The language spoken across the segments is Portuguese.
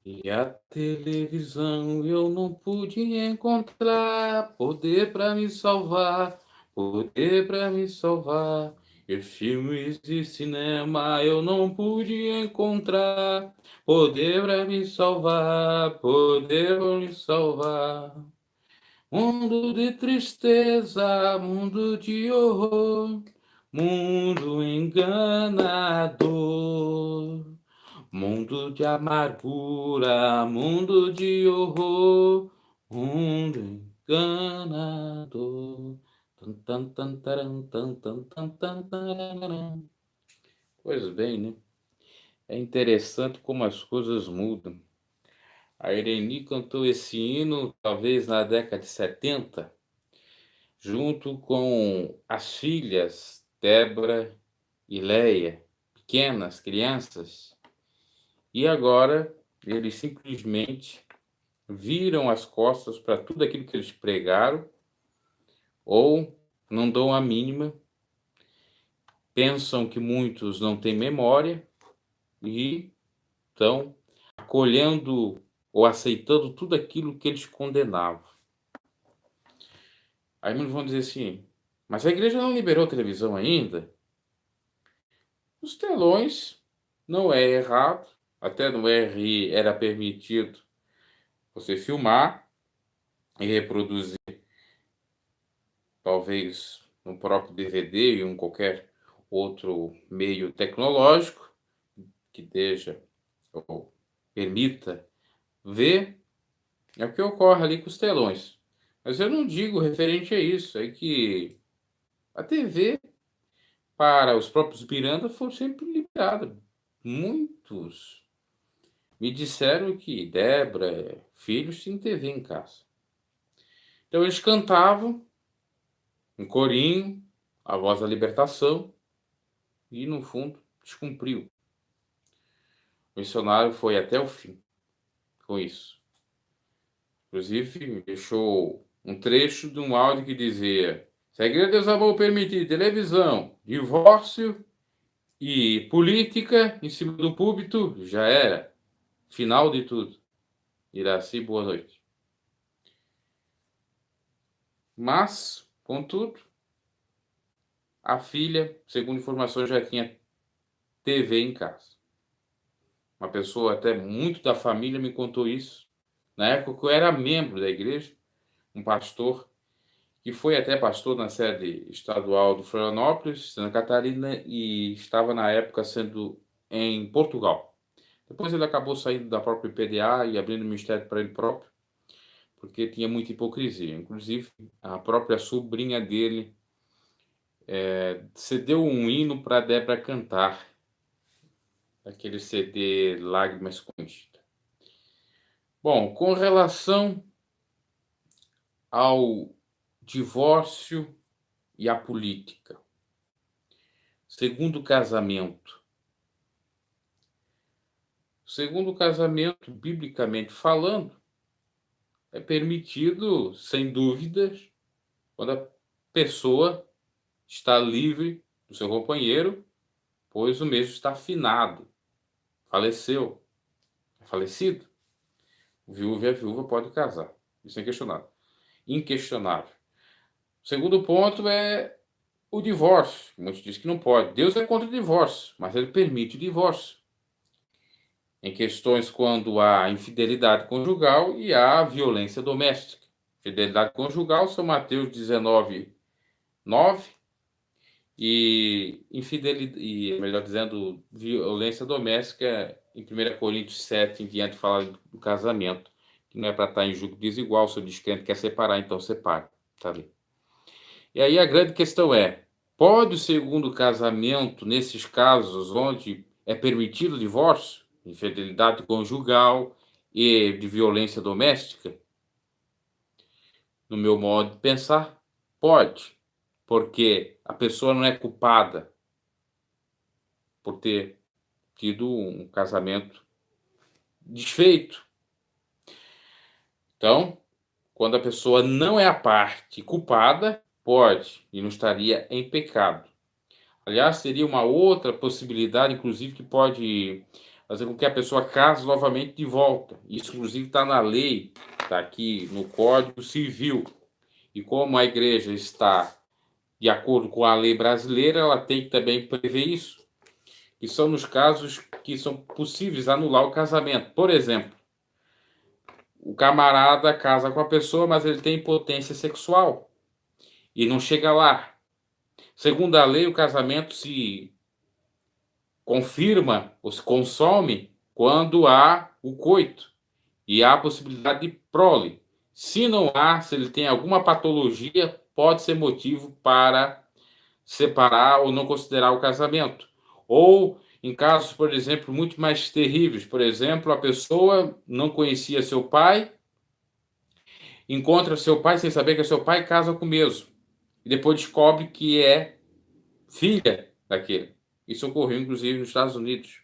E a televisão eu não pude encontrar poder para me salvar, poder para me salvar. E filmes de cinema eu não pude encontrar poder para me salvar, poder para me salvar. Mundo de tristeza, mundo de horror, mundo enganador. Mundo de amargura, mundo de horror, mundo enganador. Tan, tan, taran, tan, tan, tan, tan, tararam. Pois bem, né? É interessante como as coisas mudam. A Ireni cantou esse hino, talvez na década de 70, junto com as filhas Débora e Leia, pequenas crianças. E agora eles simplesmente viram as costas para tudo aquilo que eles pregaram, ou não dão a mínima, pensam que muitos não têm memória e estão acolhendo ou aceitando tudo aquilo que eles condenavam. Aí muitos vão dizer assim, mas a igreja não liberou televisão ainda? Os telões não é errado, até no RI era permitido você filmar e reproduzir, talvez no próprio DVD e em qualquer outro meio tecnológico que deixa ou permita ver, é o que ocorre ali com os telões. Mas eu não digo referente a isso, é que a TV para os próprios Miranda foi sempre liberada. Muitos me disseram que Débora, filhos, tinham TV em casa. Então eles cantavam um corinho, a voz da libertação, e no fundo descumpriu. O missionário foi até o fim com isso. Inclusive, deixou um trecho de um áudio que dizia: se a Igreja de Deus Amor permitir televisão, divórcio e política em cima do púlpito, já era. Final de tudo. Iraci, boa noite. Mas, contudo, a filha, segundo informações, já tinha TV em casa. Uma pessoa até muito da família me contou isso. Na época que eu era membro da igreja, um pastor que foi até pastor na sede estadual do Florianópolis, Santa Catarina, e estava na época sendo em Portugal. Depois ele acabou saindo da própria IPDA e abrindo um ministério para ele próprio, porque tinha muita hipocrisia. Inclusive, a própria sobrinha dele cedeu um hino para Débora cantar, aquele CD Lágrimas Consta. Bom, com relação ao divórcio e à política. Segundo casamento. Segundo casamento, biblicamente falando, é permitido, sem dúvidas, quando a pessoa está livre do seu companheiro, pois o mesmo está finado, faleceu, é falecido. O viúvo e a viúva podem casar. Isso é inquestionável. Inquestionável. O segundo ponto é o divórcio. Muitos dizem que não pode. Deus é contra o divórcio, mas ele permite o divórcio. Em questões quando há infidelidade conjugal e há violência doméstica. Fidelidade conjugal, São Mateus 19, 9, e infidelidade, e, melhor dizendo, violência doméstica em 1 Coríntios 7, em diante, fala do casamento, que não é para estar em julgo desigual, se o descrente quer separar, então separe. Tá ali. E aí a grande questão é, pode o segundo casamento, nesses casos onde é permitido o divórcio, infidelidade conjugal e de violência doméstica? No meu modo de pensar, pode, porque a pessoa não é culpada por ter tido um casamento desfeito. Então, quando a pessoa não é a parte culpada, pode e não estaria em pecado. Aliás, seria uma outra possibilidade, inclusive, que pode fazer com que a pessoa case novamente de volta. Isso, inclusive, está na lei, está aqui no Código Civil. E como a igreja está de acordo com a lei brasileira, ela tem que também prever isso. E são nos casos que são possíveis anular o casamento. Por exemplo, o camarada casa com a pessoa, mas ele tem impotência sexual e não chega lá. Segundo a lei, o casamento se confirma ou se consome quando há o coito e há a possibilidade de prole. Se não há, se ele tem alguma patologia, pode ser motivo para separar ou não considerar o casamento. Ou em casos, por exemplo, muito mais terríveis. Por exemplo, a pessoa não conhecia seu pai, encontra seu pai sem saber que é seu pai e casa com o mesmo. E depois descobre que é filha daquele. Isso ocorreu, inclusive, nos Estados Unidos.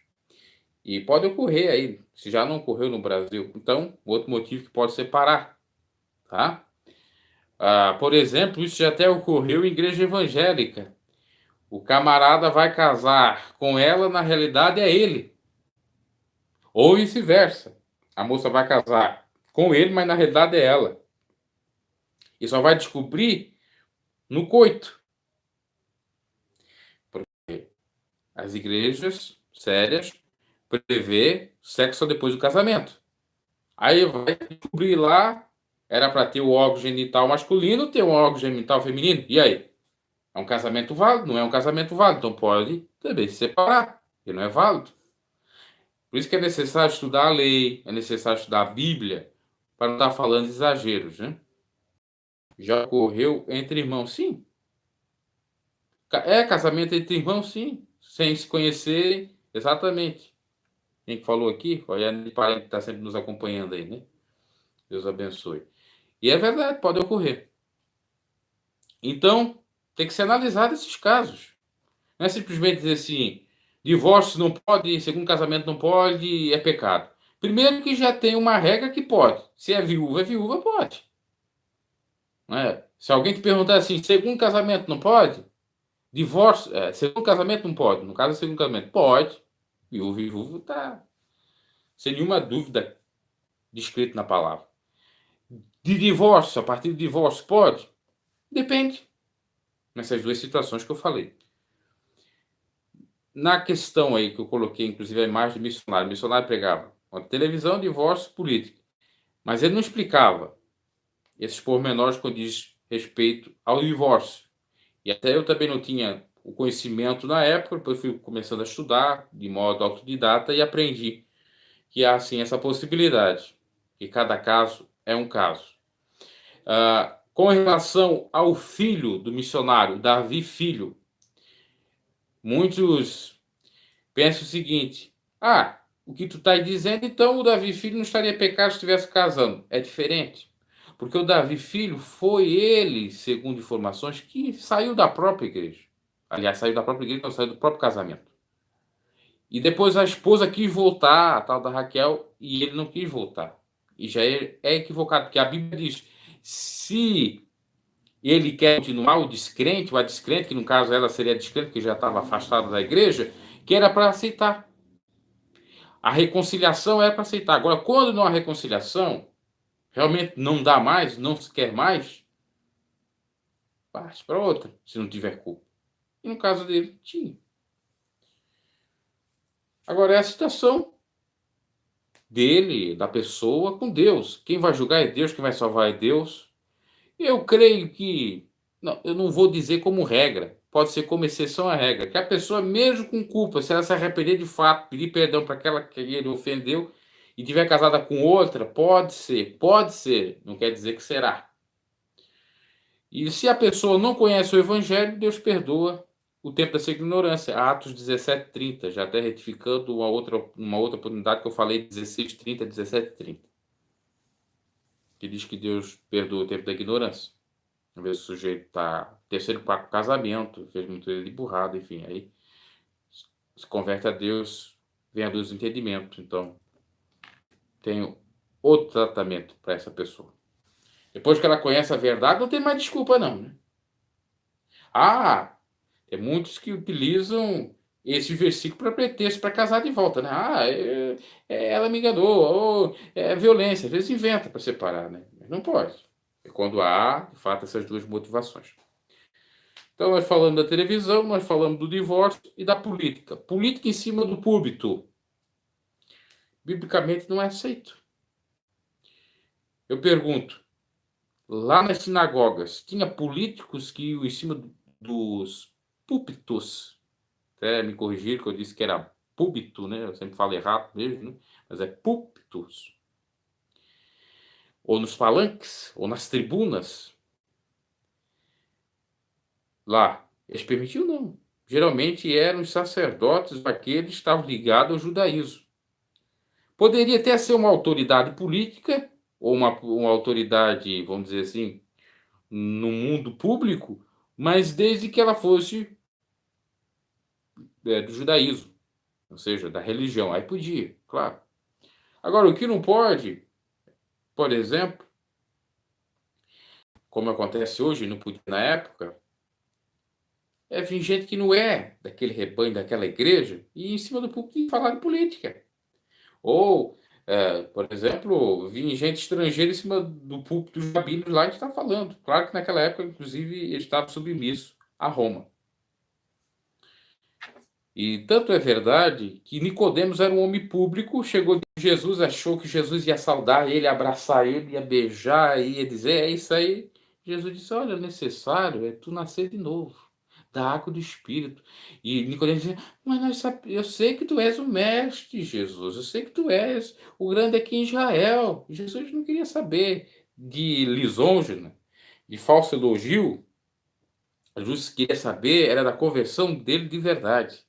E pode ocorrer aí, se já não ocorreu no Brasil. Então, outro motivo que pode separar. Tá? Por exemplo, isso já até ocorreu em igreja evangélica. O camarada vai casar com ela, na realidade é ele. Ou vice-versa. A moça vai casar com ele, mas na realidade é ela. E só vai descobrir no coito. Porque as igrejas sérias prevê sexo depois do casamento. Aí vai descobrir lá, era para ter o órgão genital masculino, ter um órgão genital feminino. E aí? É um casamento válido? Não é um casamento válido. Então pode também se separar, porque não é válido. Por isso que é necessário estudar a lei, é necessário estudar a Bíblia, para não estar falando de exageros, né? Já ocorreu entre irmãos, sim. É casamento entre irmãos, sim. Sem se conhecer, exatamente. Quem que falou aqui? Foi a parente que está sempre nos acompanhando aí, né? Deus abençoe. E é verdade, pode ocorrer. Então, tem que ser analisado esses casos. Não é simplesmente dizer assim, divórcio não pode, segundo casamento não pode, é pecado. Primeiro que já tem uma regra que pode. Se é viúva, pode. Não é? Se alguém te perguntar assim, segundo casamento não pode? Divórcio, segundo casamento não pode. No caso, segundo casamento, pode. Viúvo está sem nenhuma dúvida descrito na palavra. De divórcio, a partir do divórcio, pode? Depende. Nessas duas situações que eu falei. Na questão aí que eu coloquei, inclusive, a imagem de missionário. O missionário pregava televisão, divórcio, política. Mas ele não explicava esses pormenores quando diz respeito ao divórcio. E até eu também não tinha o conhecimento na época, depois fui começando a estudar de modo autodidata e aprendi que há, sim, essa possibilidade. Que cada caso é um caso. Com relação ao filho do missionário, Davi Filho, muitos pensam o seguinte: o que tu está dizendo, então o Davi Filho não estaria pecado se estivesse casando. É diferente. Porque o Davi Filho foi ele, segundo informações, que saiu da própria igreja. Aliás, saiu da própria igreja, não, saiu do próprio casamento. E depois a esposa quis voltar, a tal da Raquel, e ele não quis voltar. E já é equivocado, porque a Bíblia diz: se ele quer continuar o descrente, ou a descrente, que no caso ela seria descrente, que já estava afastada da igreja, que era para aceitar. A reconciliação é para aceitar. Agora, quando não há reconciliação, realmente não dá mais, não se quer mais, parte para outra, se não tiver culpa. E no caso dele, tinha. Agora é a situação dele, da pessoa, com Deus. Quem vai julgar é Deus, quem vai salvar é Deus. Eu creio que, não, eu não vou dizer como regra, pode ser como exceção à regra, que a pessoa, mesmo com culpa, se ela se arrepender de fato, pedir perdão para aquela que ele ofendeu e tiver casada com outra, pode ser, não quer dizer que será. E se a pessoa não conhece o Evangelho, Deus perdoa o tempo dessa ignorância. Atos 17:30, já até retificando uma outra oportunidade que eu falei, 16:30, 17:30. Que diz que Deus perdoa o tempo da ignorância. Às vezes o sujeito está terceiro, quarto casamento, fez muito de burrada, enfim, aí se converte a Deus, vem a luz do entendimento. Então, tem outro tratamento para essa pessoa. Depois que ela conhece a verdade, não tem mais desculpa, não, né? Tem muitos que utilizam esse versículo para pretexto para casar de volta, né? Ela me enganou, ou é violência, às vezes inventa para separar, né? Mas não pode. É quando há, de fato, essas duas motivações. Então, nós falamos da televisão, nós falamos do divórcio e da política. Política em cima do púlpito. Biblicamente não é aceito. Eu pergunto, lá nas sinagogas, tinha políticos que iam em cima dos púlpitos? Até me corrigir que eu disse que era púlpito, né? Eu sempre falo errado mesmo, né? Mas é púlpitos. Ou nos palanques, ou nas tribunas. Lá, eles permitiam não. Geralmente eram os sacerdotes, aqueles que estavam ligados ao judaísmo. Poderia até ser uma autoridade política, ou uma autoridade, vamos dizer assim, no mundo público, mas desde que ela fosse do judaísmo, ou seja, da religião. Aí podia, claro. Agora, o que não pode, por exemplo, como acontece hoje, não podia na época, é vir gente que não é daquele rebanho, daquela igreja, e ir em cima do púlpito e falar de política. Ou, por exemplo, vir gente estrangeira em cima do púlpito dos rabinos lá e está falando. Claro que naquela época, inclusive, ele estava submisso a Roma. E tanto é verdade que Nicodemos era um homem público, chegou de Jesus, achou que Jesus ia saudar ele, abraçar ele, ia beijar, ia dizer, é isso aí. Jesus disse, olha, necessário é tu nascer de novo, da água do Espírito. E Nicodemos dizia, mas eu sei que tu és o mestre, Jesus, eu sei que tu és o grande aqui em Israel. Jesus não queria saber de lisonja, de falso elogio. Jesus queria saber era da conversão dele de verdade.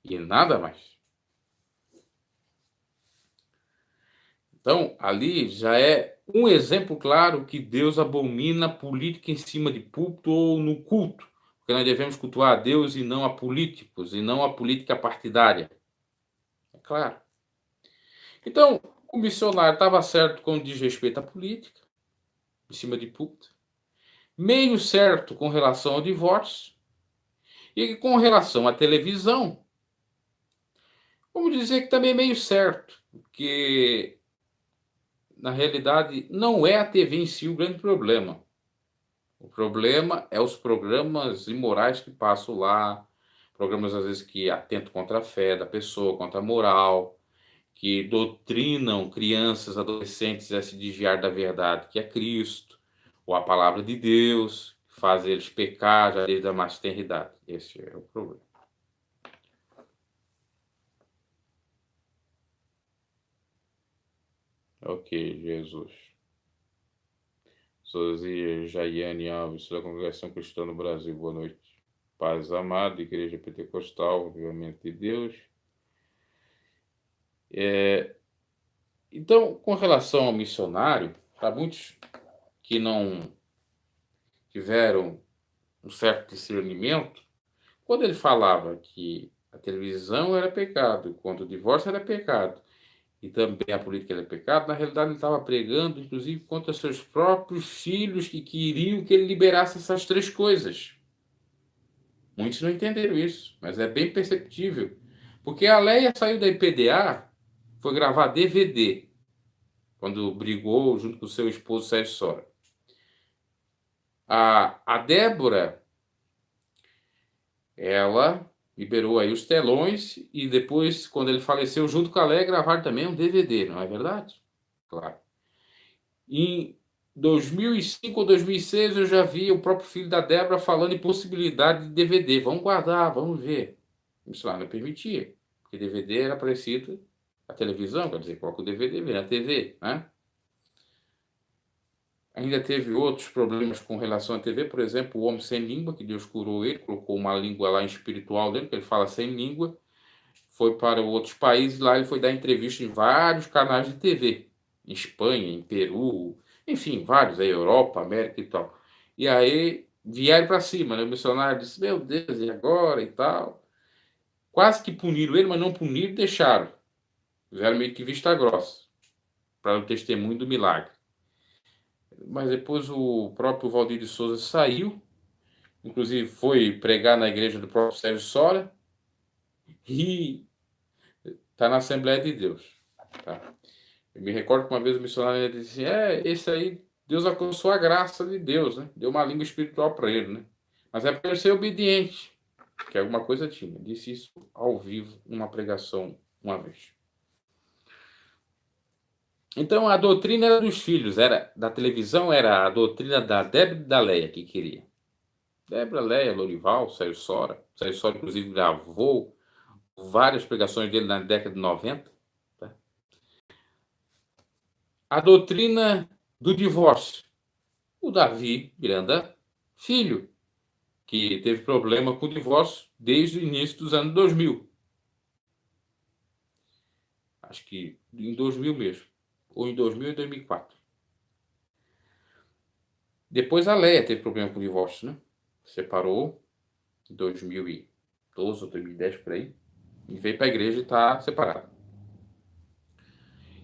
E nada mais. Então, ali já é um exemplo claro que Deus abomina política em cima de púlpito ou no culto. Porque nós devemos cultuar a Deus e não a políticos, e não a política partidária. É claro. Então, o missionário estava certo quando diz respeito à política, em cima de púlpito. Meio certo com relação ao divórcio. E com relação à televisão, vamos dizer que também meio certo. Porque na realidade, não é a TV em si o grande problema. O problema é os programas imorais que passam lá, programas às vezes que atentam contra a fé da pessoa, contra a moral, que doutrinam crianças, adolescentes a se desviar da verdade, que é Cristo, ou a palavra de Deus, que faz eles pecar já desde a mais tenra idade. Esse é o problema. Ok, Jesus. Sozia Jaiane Alves, da Congregação Cristã no Brasil, boa noite. Paz amada, Igreja Pentecostal, obviamente de Deus. Então, com relação ao missionário, para muitos que não tiveram um certo discernimento, quando ele falava que a televisão era pecado, quando o divórcio era pecado, e também a política era pecado, na realidade ele estava pregando, inclusive, contra seus próprios filhos que queriam que ele liberasse essas três coisas. Muitos não entenderam isso, mas é bem perceptível. Porque a Leia saiu da IPDA, foi gravar DVD, quando brigou junto com seu esposo Sérgio Sora. A Débora, ela liberou aí os telões e depois, quando ele faleceu, junto com a Leia, gravaram também um DVD, não é verdade? Claro. Em 2005 ou 2006, eu já vi o próprio filho da Débora falando em possibilidade de DVD. Vamos guardar, vamos ver. Isso lá não permitia, porque DVD era parecido à televisão, quer dizer, coloca o DVD, vê na TV, né? Ainda teve outros problemas com relação à TV, por exemplo, o homem sem língua, que Deus curou ele, colocou uma língua lá espiritual dele, que ele fala sem língua, foi para outros países, lá ele foi dar entrevista em vários canais de TV, em Espanha, em Peru, enfim, vários, aí, Europa, América e tal. E aí vieram para cima, né? O missionário disse, meu Deus, e agora e tal. Quase que puniram ele, mas não puniram, deixaram. Fizeram meio que vista grossa, para o testemunho do milagre. Mas depois o próprio Valdir de Souza saiu, inclusive foi pregar na igreja do próprio Sérgio Sora, E está na Assembleia de Deus. Tá? Eu me recordo que uma vez o missionário disse assim, esse aí, Deus alcançou a graça de Deus, né? Deu uma língua espiritual para ele, né? Mas é para ele ser obediente, que alguma coisa tinha. Disse isso ao vivo, numa pregação, uma vez. Então, a doutrina era dos filhos, era da televisão, era a doutrina da Débora e da Leia que queria. Débora, Leia, Lorival, Sérgio Sora. Sérgio Sora, inclusive, gravou várias pregações dele na década de 90. Tá? A doutrina do divórcio. O Davi Miranda Filho, que teve problema com o divórcio desde o início dos anos 2000. Acho que em 2000 mesmo. Ou em 2000 e 2004. Depois a Leia teve problema com o divórcio, né? Separou em 2012 ou 2010, por aí. E veio para a igreja e está separada.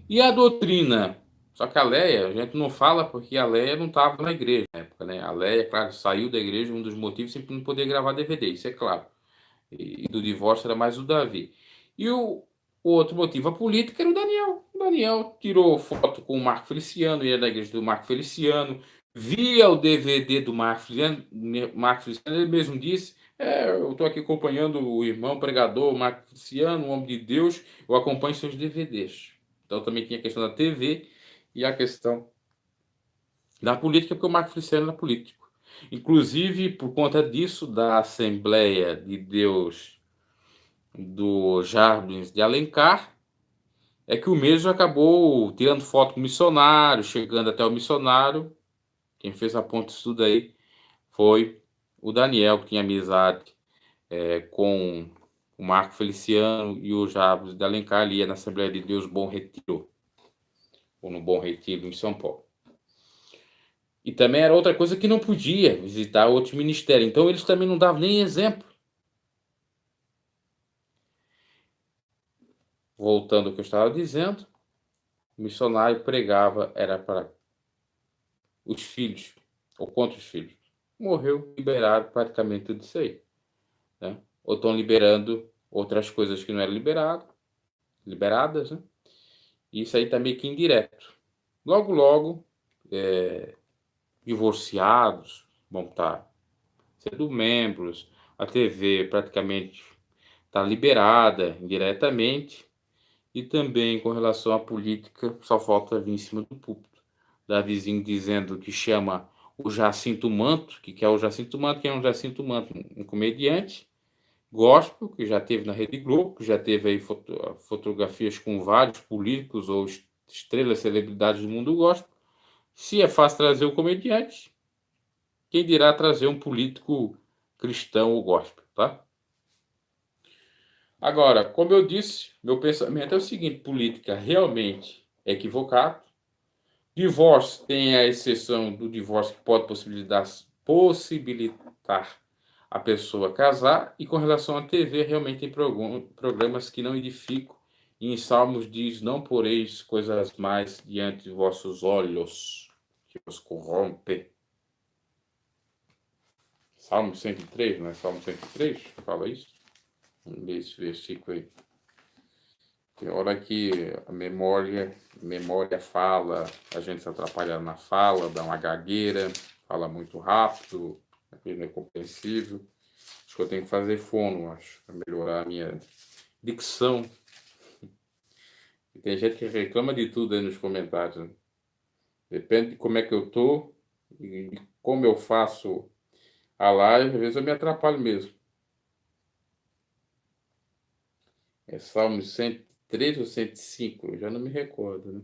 E a doutrina? Só que a Leia, a gente não fala porque a Leia não estava na igreja na época, né? A Leia, claro, saiu da igreja, um dos motivos sempre não poder gravar DVD, isso é claro. E do divórcio era mais o Davi. E o outro motivo, a política, era o Daniel. O Daniel tirou foto com o Marco Feliciano, ia da igreja do Marco Feliciano, via o DVD do Marco Feliciano, ele mesmo disse, eu estou aqui acompanhando o irmão pregador Marco Feliciano, um homem de Deus, eu acompanho seus DVDs. Então também tinha a questão da TV e a questão da política, porque o Marco Feliciano era político. Inclusive, por conta disso, da Assembleia de Deus do Jardins de Alencar, é que o mesmo acabou tirando foto com o missionário, chegando até o missionário. Quem fez a ponte disso tudo aí foi o Daniel, que tinha amizade com o Marco Feliciano e o Jardins de Alencar, ali na Assembleia de Deus Bom Retiro, ou no Bom Retiro, em São Paulo. E também era outra coisa que não podia visitar outros ministérios. Então eles também não davam nem exemplo. Voltando ao que eu estava dizendo, o missionário pregava, era para os filhos, ou contra os filhos. Morreu, liberado praticamente tudo isso aí. Né? Ou estão liberando outras coisas que não eram liberadas, né? E isso aí está meio que indireto. Logo, logo, divorciados vão estar sendo membros, a TV praticamente está liberada indiretamente, e também com relação à política, só falta vir em cima do púlpito. Davizinho dizendo que chama o Jacinto Manto, que é o Jacinto Manto, que é um Jacinto Manto, um comediante gospel, que já teve na Rede Globo, que já teve aí fotografias com vários políticos ou estrelas, celebridades do mundo gospel. Se é fácil trazer um comediante, quem dirá trazer um político cristão ou gospel, tá? Agora, como eu disse, meu pensamento é o seguinte: política realmente é equivocado. Divórcio tem a exceção do divórcio que pode possibilitar a pessoa casar. E com relação à TV, realmente tem programas que não edificam. E em Salmos diz: não poreis coisas mais diante de vossos olhos, que os corrompe. Salmo 103, não é? Salmo 103 fala isso? Vamos ver esse versículo aí. Tem hora que a memória fala, a gente se atrapalha na fala, dá uma gagueira, fala muito rápido, não é compreensível. Acho que eu tenho que fazer fono, acho, para melhorar a minha dicção. E tem gente que reclama de tudo aí nos comentários, né? Depende de como é que eu tô e de como eu faço a live, às vezes eu me atrapalho mesmo. É Salmo 103 ou 105, eu já não me recordo, né?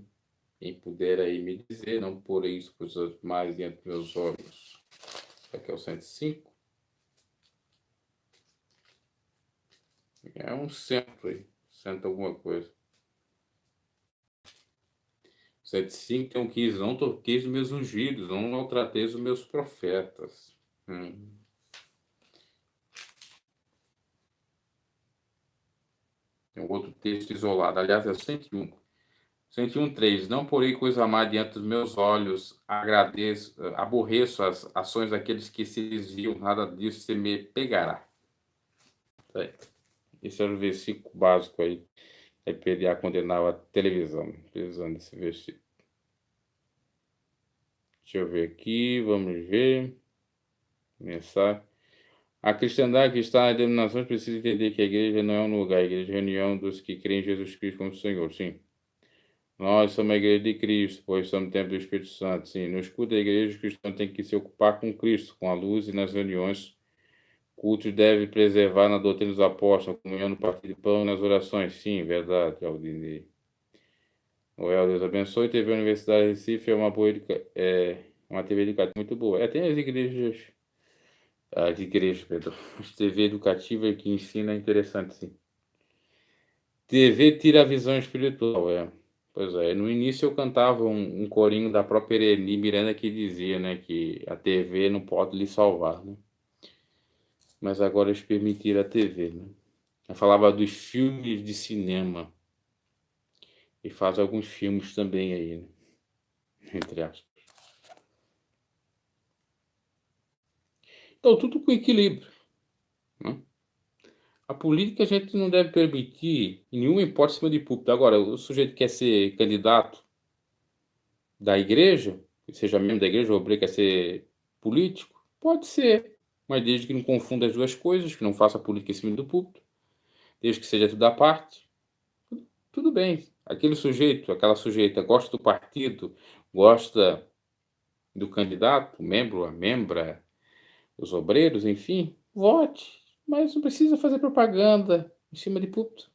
Quem puder aí me dizer, não porém isso coisas mais diante dos meus olhos. Aqui é o 105. É um centro aí, cento alguma coisa. 105 tem um 15, não toqueis os meus ungidos, não maltrateis os meus profetas. Tem um outro texto isolado, aliás, é o 101. 101:3. Não porei coisa má diante dos meus olhos, aborreço as ações daqueles que se desviam, nada disso se me pegará. Esse era o versículo básico aí. Aí PDA condenava a televisão. Utilizando esse versículo. Deixa eu ver aqui, vamos ver. Começar. A cristandade que está nas denominações precisa entender que a igreja não é um lugar, a igreja é a reunião dos que creem em Jesus Cristo como Senhor, sim. Nós somos a igreja de Cristo, pois somos templo do Espírito Santo, sim. No escudo da igreja, o cristão tem que se ocupar com Cristo, com a luz e nas reuniões. Cultos deve preservar na doutrina dos apóstolos, a comunhão no partir de pão e nas orações. Sim, verdade, Aldinei. O Deus abençoe. TV Universidade de Recife é uma boa uma TV educativa muito boa. É, tem as igrejas, perdão. As TV educativa que ensina é interessante, sim. TV tira a visão espiritual, é. Pois é, no início eu cantava um corinho da própria Ereni Miranda que dizia, né, que a TV não pode lhe salvar, né? Mas agora eles permitiram a TV, né? Eu falava dos filmes de cinema. E faz alguns filmes também aí, né? Entre aspas. Então, tudo com equilíbrio, né? A política a gente não deve permitir em nenhuma hipótese cima de púlpito. Agora, o sujeito quer ser candidato da igreja, seja membro da igreja, ou quer ser político, pode ser. Mas desde que não confunda as duas coisas, que não faça política em cima do púlpito, desde que seja tudo à parte, tudo bem. Aquele sujeito, aquela sujeita gosta do partido, gosta do candidato, membro, a membra, os obreiros, enfim, vote. Mas não precisa fazer propaganda em cima de púlpito.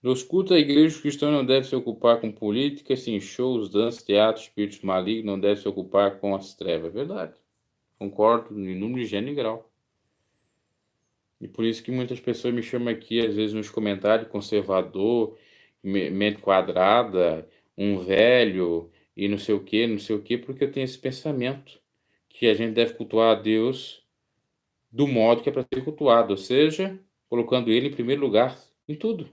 Nos cultos, a igreja cristã não deve se ocupar com política, sim, shows, dança, teatro, espíritos malignos, não deve se ocupar com as trevas. É verdade. Concordo em número, gênero e grau. E por isso que muitas pessoas me chamam aqui, às vezes, nos comentários, conservador, mente quadrada, um velho, e não sei o quê, porque eu tenho esse pensamento que a gente deve cultuar a Deus do modo que é para ser cultuado, ou seja, colocando ele em primeiro lugar em tudo.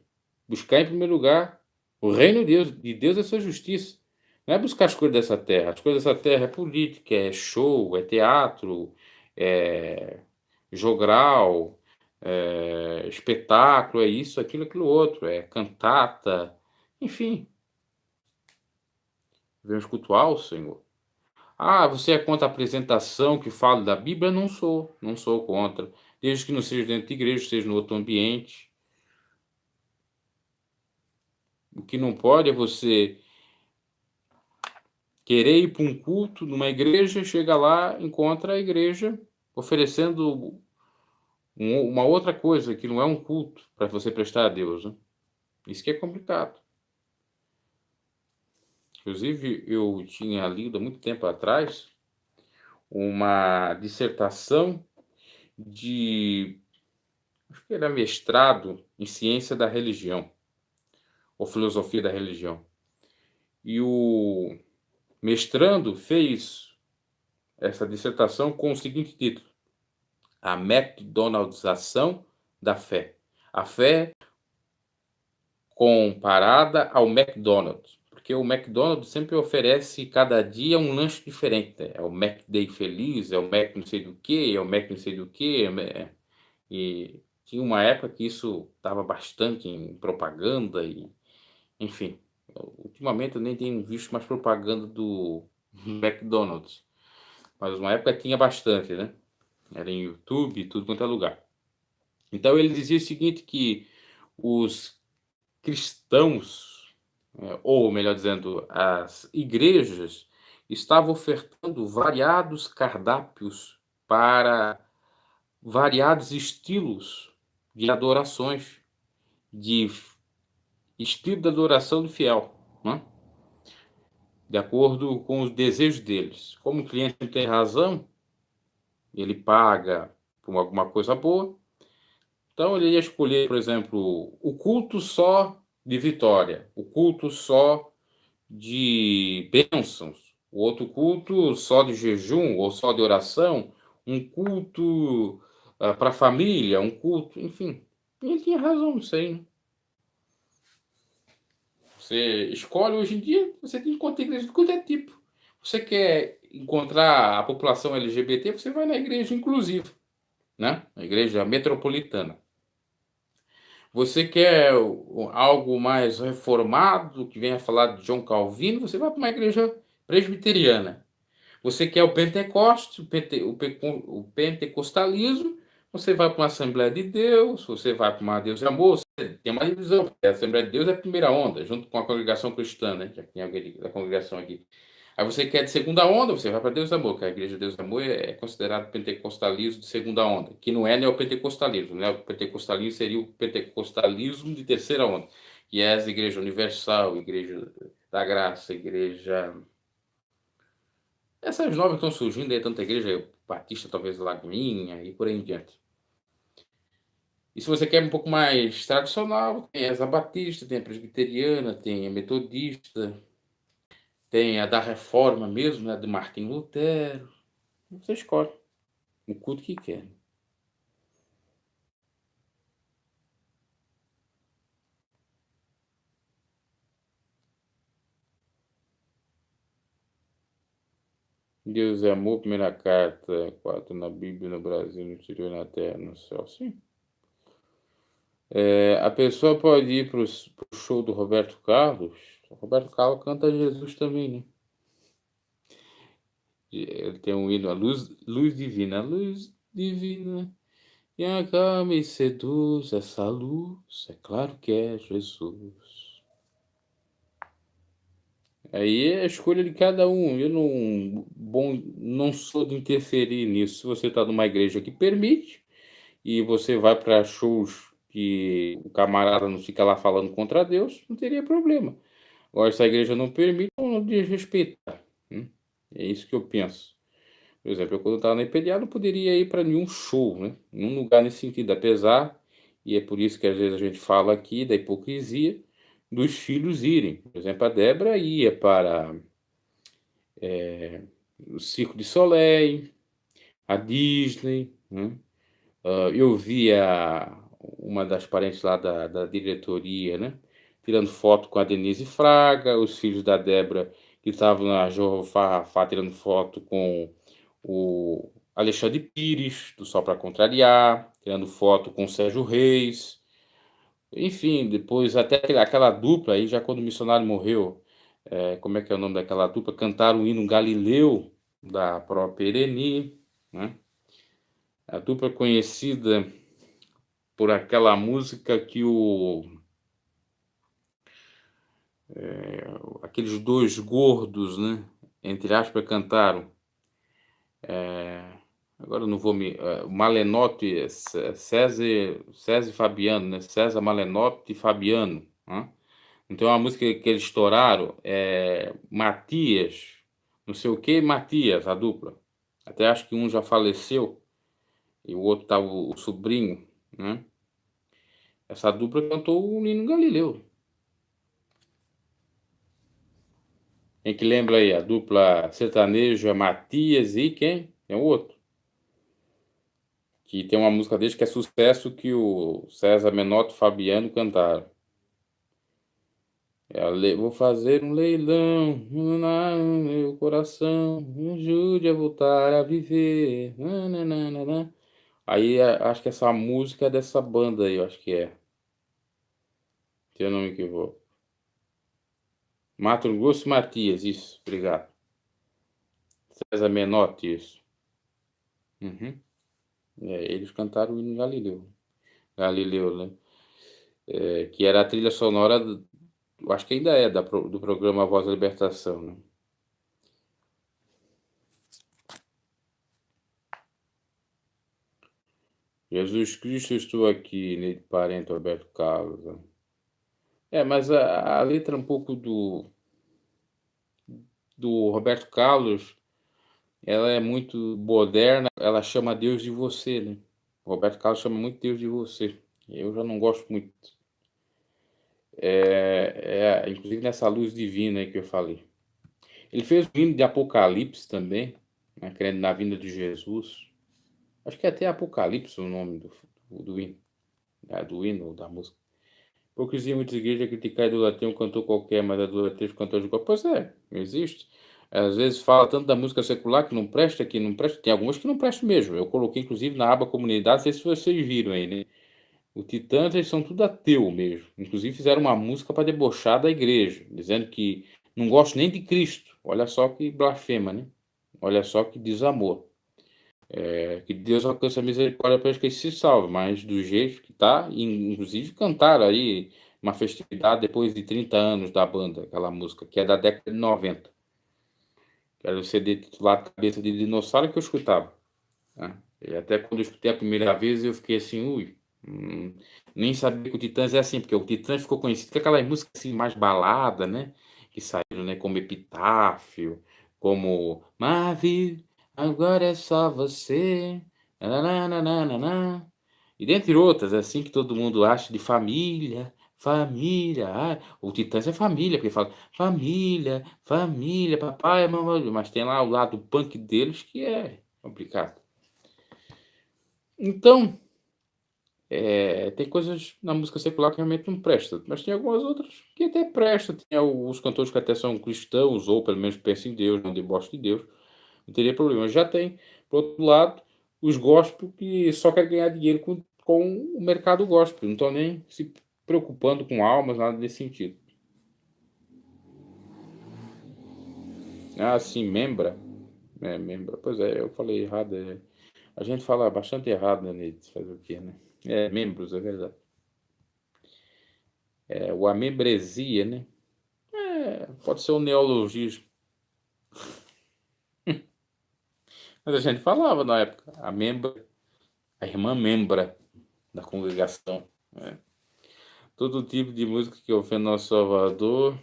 Buscar em primeiro lugar o reino de Deus é sua justiça. Não é buscar as coisas dessa terra. As coisas dessa terra é política, é show, é teatro, é jogral, é espetáculo, é isso, aquilo, aquilo outro, é cantata, enfim. Devemos cultuar o Senhor. Ah, você é contra a apresentação que fala da Bíblia? Não sou, não sou contra. Desde que não seja dentro de igreja, seja no outro ambiente. O que não pode é você querer ir para um culto numa igreja, chega lá, encontra a igreja oferecendo uma outra coisa que não é um culto para você prestar a Deus, né? Isso que é complicado. Inclusive, eu tinha lido há muito tempo atrás uma dissertação de, acho que era mestrado em ciência da religião, ou filosofia da religião. E o mestrando fez essa dissertação com o seguinte título: A McDonaldização da fé. A fé comparada ao McDonald's. Porque o McDonald's sempre oferece cada dia um lanche diferente, né? É o Mac Day feliz, é o Mac não sei do que, é o Mac não sei do que. E tinha uma época que isso estava bastante em propaganda e, enfim. Ultimamente eu nem tenho visto mais propaganda do McDonald's. Mas uma época tinha bastante, né? Era em YouTube, tudo quanto é lugar. Então ele dizia o seguinte, que os cristãos, ou melhor dizendo, as igrejas, estavam ofertando variados cardápios para variados estilos de adorações, de estilo de adoração do fiel, né? De acordo com os desejos deles. Como o cliente não tem razão, ele paga por alguma coisa boa, então ele ia escolher, por exemplo, o culto só de vitória, o culto só de bênçãos, o outro culto só de jejum ou só de oração, um culto para a família, um culto, enfim. E ele tinha razão nisso aí, né? Você escolhe hoje em dia, você tem encontrar igreja de qualquer tipo. Você quer encontrar a população LGBT, você vai na igreja inclusiva. né? A igreja metropolitana. Você quer algo mais reformado, que venha falar de João Calvino, você vai para uma igreja presbiteriana. Você quer o Pentecoste, o pentecostalismo, você vai para uma Assembleia de Deus, você vai para uma Deus e Amor, tem uma divisão, porque a Assembleia de Deus é a primeira onda, junto com a congregação cristã, né? Já que tem alguém da congregação aqui. Aí você quer de segunda onda, você vai para Deus e Amor, que a Igreja de Deus e Amor é considerado pentecostalismo de segunda onda, que não é neopentecostalismo, né? O pentecostalismo seria o pentecostalismo de terceira onda, que é a Igreja Universal, Igreja da Graça, Igreja... Essas novas que estão surgindo aí, tanta igreja batista, talvez Lagoinha e por aí em diante. E se você quer um pouco mais tradicional, tem essa batista, tem a presbiteriana, tem a metodista, tem a da reforma mesmo, né, de Martim Lutero. Você escolhe o culto que quer. Deus é amor, primeira carta, 4 na Bíblia, no Brasil, no exterior, na terra, no céu. Sim. A pessoa pode ir para o show do Roberto Carlos. O Roberto Carlos canta Jesus também, né? Ele tem um hino, a luz divina, e acalma e seduz essa luz, é claro que é Jesus. Aí é a escolha de cada um. Eu não sou de interferir nisso. Se você está numa igreja que permite e você vai para shows que o camarada não fica lá falando contra Deus, não teria problema. Agora, se a igreja não permite, não desrespeitar. É isso que eu penso. Por exemplo, eu, quando eu estava na IPDA, não poderia ir para nenhum show, né? Nenhum lugar nesse sentido, apesar, e é por isso que às vezes a gente fala aqui da hipocrisia dos filhos irem. Por exemplo, a Débora ia para o Circo de Soleil, a Disney, né? Eu via uma das parentes lá da diretoria, né? Tirando foto com a Denise Fraga, os filhos da Débora que estavam na Jorro Farrafá tirando foto com o Alexandre Pires, do Só para Contrariar, tirando foto com o Sérgio Reis. Enfim, depois até aquela dupla aí, já quando o missionário morreu, como é que é o nome daquela dupla? Cantaram o hino Galileu, da própria Ereni, né? A dupla conhecida por aquela música que aqueles dois gordos, né? Entre aspas, cantaram. Agora eu não vou me. Malenotti, César e Fabiano, né? César Malenotti e Fabiano. Né? Então, uma música que eles estouraram é Matias, não sei o que, Matias, a dupla. Até acho que um já faleceu e o outro tá o sobrinho, né? Essa dupla cantou o Nino Galileu. Quem que lembra aí? A dupla sertaneja Matias e quem? Tem o outro. Que tem uma música deles que é sucesso que o César Menotti e Fabiano cantaram. Vou fazer um leilão no meu coração, me ajude a voltar a viver. Nananana. Aí acho que essa música é dessa banda aí, eu acho que é. Se eu não me equivoco. Mato Grosso e Matias, isso, obrigado. César Menotti, isso. Uhum. Eles cantaram o hino Galileu. Galileu, né? Que era a trilha sonora, eu acho que ainda é, do programa Voz da Libertação, né? Jesus Cristo, eu estou aqui, né, parente Alberto Carlos. Né? Mas a letra um pouco do Roberto Carlos, ela é muito moderna, ela chama Deus de você, né? O Roberto Carlos chama muito Deus de você. Eu já não gosto muito. Inclusive nessa luz divina aí que eu falei. Ele fez o hino de Apocalipse também, né, crendo na vinda de Jesus. Acho que é até Apocalipse o nome do hino, do hino, da música. Hipocrisia em muitas igrejas é criticar a idolatria um cantor qualquer, mas a idolatria os cantores de qualquer. Pois é, não existe. Às vezes fala tanto da música secular que não presta, que não presta. Tem algumas que não prestam mesmo. Eu coloquei inclusive na aba comunidade, não sei se vocês viram aí, né? O Titãs, eles são tudo ateu mesmo. Inclusive fizeram uma música para debochar da igreja, dizendo que não gosto nem de Cristo. Olha só que blasfema, né? Olha só que desamor. Que Deus alcance a misericórdia para que se salve, mas do jeito que tá, inclusive cantaram aí uma festividade depois de 30 anos da banda, aquela música, que é da década de 90, que era o CD titulado Cabeça de Dinossauro que eu escutava, né? E até quando eu escutei a primeira vez, eu fiquei assim, ui, nem sabia que o Titãs é assim, porque o Titãs ficou conhecido com aquelas músicas assim, mais balada, né? Que saíram, né? Como Epitáfio, como Marvin, agora é só você. Nananana. E dentre outras, assim que todo mundo acha de família, família. O Titãs é família, porque fala família, família, papai, mamãe. Mas tem lá o lado punk deles que é complicado. Então, tem coisas na música secular que realmente não presta, mas tem algumas outras que até presta. Tem os cantores que até são cristãos, ou pelo menos pensam em Deus, não debocham de Deus, não teria problema. Já tem, por outro lado, os gospel que só querem ganhar dinheiro com o mercado gospel, não estão nem se preocupando com almas, nada nesse sentido. Ah, sim, membra. Membra. Pois é, eu falei errado. A gente fala bastante errado, né, Neide? Fazer o quê, né? Membros, é verdade. A membresia, né? Pode ser um neologismo. Mas a gente falava na época, a irmã membra da congregação, né? Todo tipo de música que ofende nosso Salvador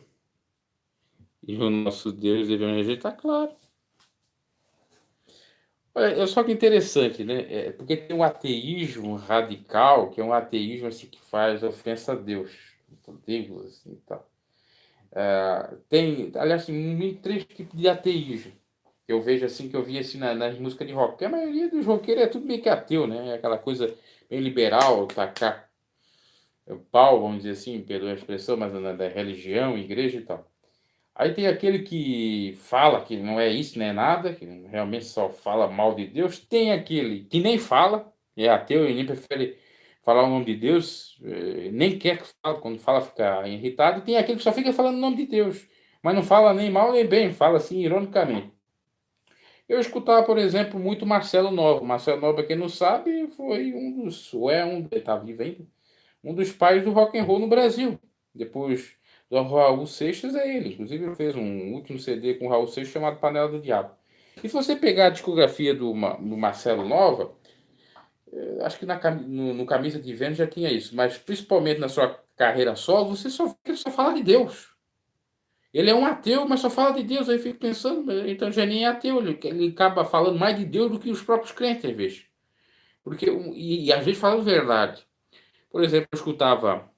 e o nosso Deus devemos rejeitar, claro. Olha, só que interessante, né? Porque tem um ateísmo radical, que é um ateísmo assim, que faz ofensa a Deus. Deus, assim, e tal. Aliás, tem três tipos de ateísmo. Eu vejo assim, que eu vi assim nas músicas de rock. Porque a maioria dos roqueiros é tudo meio que ateu, né? É aquela coisa bem liberal, tacar pau, vamos dizer assim, perdoa a expressão, mas da religião, igreja e tal. Aí tem aquele que fala que não é isso, não é nada, que realmente só fala mal de Deus. Tem aquele que nem fala, é ateu e nem prefere falar o nome de Deus, nem quer que fale, quando fala fica irritado. E tem aquele que só fica falando o nome de Deus, mas não fala nem mal nem bem, fala assim ironicamente. Eu escutava, por exemplo, muito Marcelo Nova. Marcelo Nova, pra quem não sabe, foi ele tá vivo ainda, um dos pais do rock and roll no Brasil. Depois do Raul Seixas é ele. Inclusive ele fez um último CD com o Raul Seixas chamado Panela do Diabo. E se você pegar a discografia do Marcelo Nova, acho que no Camisa de Vênus já tinha isso, mas principalmente na sua carreira solo, você só vê que ele só fala de Deus. Ele é um ateu, mas só fala de Deus. Aí eu fico pensando, então já nem é ateu, ele acaba falando mais de Deus do que os próprios crentes, às vezes. Porque, e às vezes falando verdade. Por exemplo, eu escutava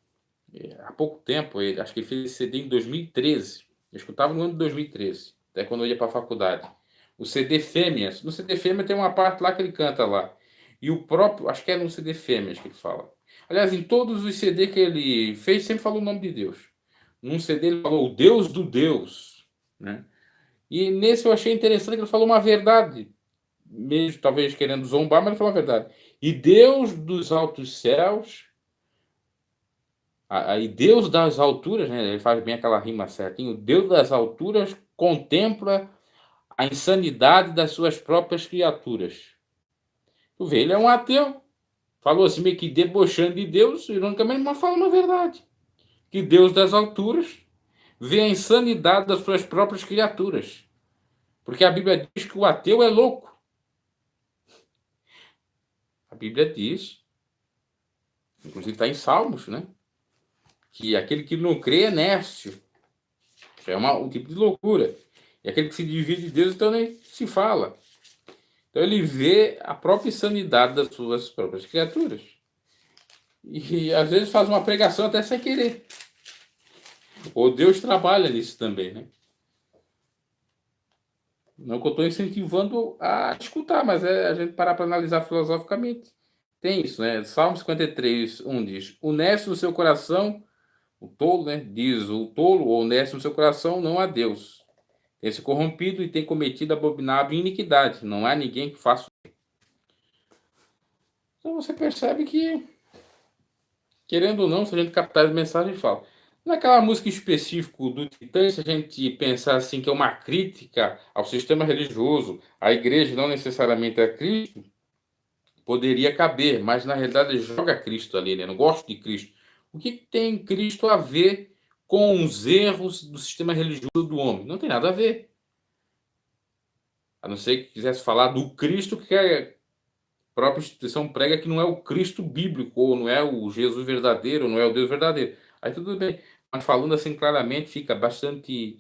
há pouco tempo, acho que ele fez esse CD em 2013. Eu escutava no ano de 2013, até quando eu ia para a faculdade. O CD Fêmeas. No CD Fêmeas tem uma parte lá que ele canta lá. E o próprio, acho que é no CD Fêmeas que ele fala. Aliás, em todos os CD que ele fez, sempre falou o nome de Deus. Num CD ele falou o Deus do Deus, né? E nesse eu achei interessante que ele falou uma verdade, mesmo talvez querendo zombar, mas ele falou a verdade. E Deus dos altos céus, aí Deus das alturas, né? Ele faz bem aquela rima certinho. Deus das alturas contempla a insanidade das suas próprias criaturas. Tu vê, ele é um ateu. Falou assim, meio que debochando de Deus, ironicamente, mas falando a verdade. Que Deus das alturas vê a insanidade das suas próprias criaturas. Porque a Bíblia diz que o ateu é louco. A Bíblia diz, inclusive está em Salmos, né? Que aquele que não crê é nércio. Isso é um tipo de loucura. E aquele que se divide de Deus, então nem se fala. Então ele vê a própria insanidade das suas próprias criaturas. E às vezes faz uma pregação até sem querer. Ou Deus trabalha nisso também, né? Não que eu estou incentivando a escutar, mas é a gente parar para analisar filosoficamente. Tem isso, né? Salmo 53, 1 diz: Unece no seu coração, o tolo, né? Diz o tolo, ou unece no seu coração, não a Deus. tem se corrompido e tem cometido abominável iniquidade. Não há ninguém que faça. Então você percebe que, querendo ou não, se a gente captar as mensagens, fala. Naquela música específica do Titãs, se a gente pensar assim que é uma crítica ao sistema religioso, à igreja, não necessariamente a Cristo, poderia caber, mas na realidade joga Cristo ali, né? Não gosto de Cristo. O que tem Cristo a ver com os erros do sistema religioso do homem? Não tem nada a ver. A não ser que quisesse falar do Cristo que a própria instituição prega que não é o Cristo bíblico, ou não é o Jesus verdadeiro, ou não é o Deus verdadeiro. Aí tudo bem. Mas falando assim claramente, fica bastante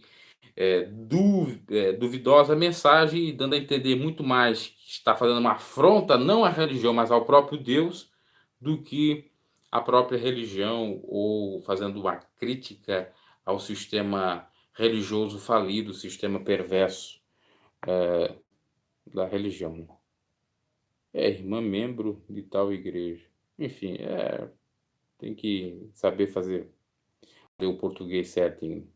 duvidosa a mensagem, dando a entender muito mais que está fazendo uma afronta não à religião, mas ao próprio Deus, do que a própria religião, ou fazendo uma crítica ao sistema religioso falido, sistema perverso da religião. É irmã membro de tal igreja. Enfim, tem que saber fazer o português certinho.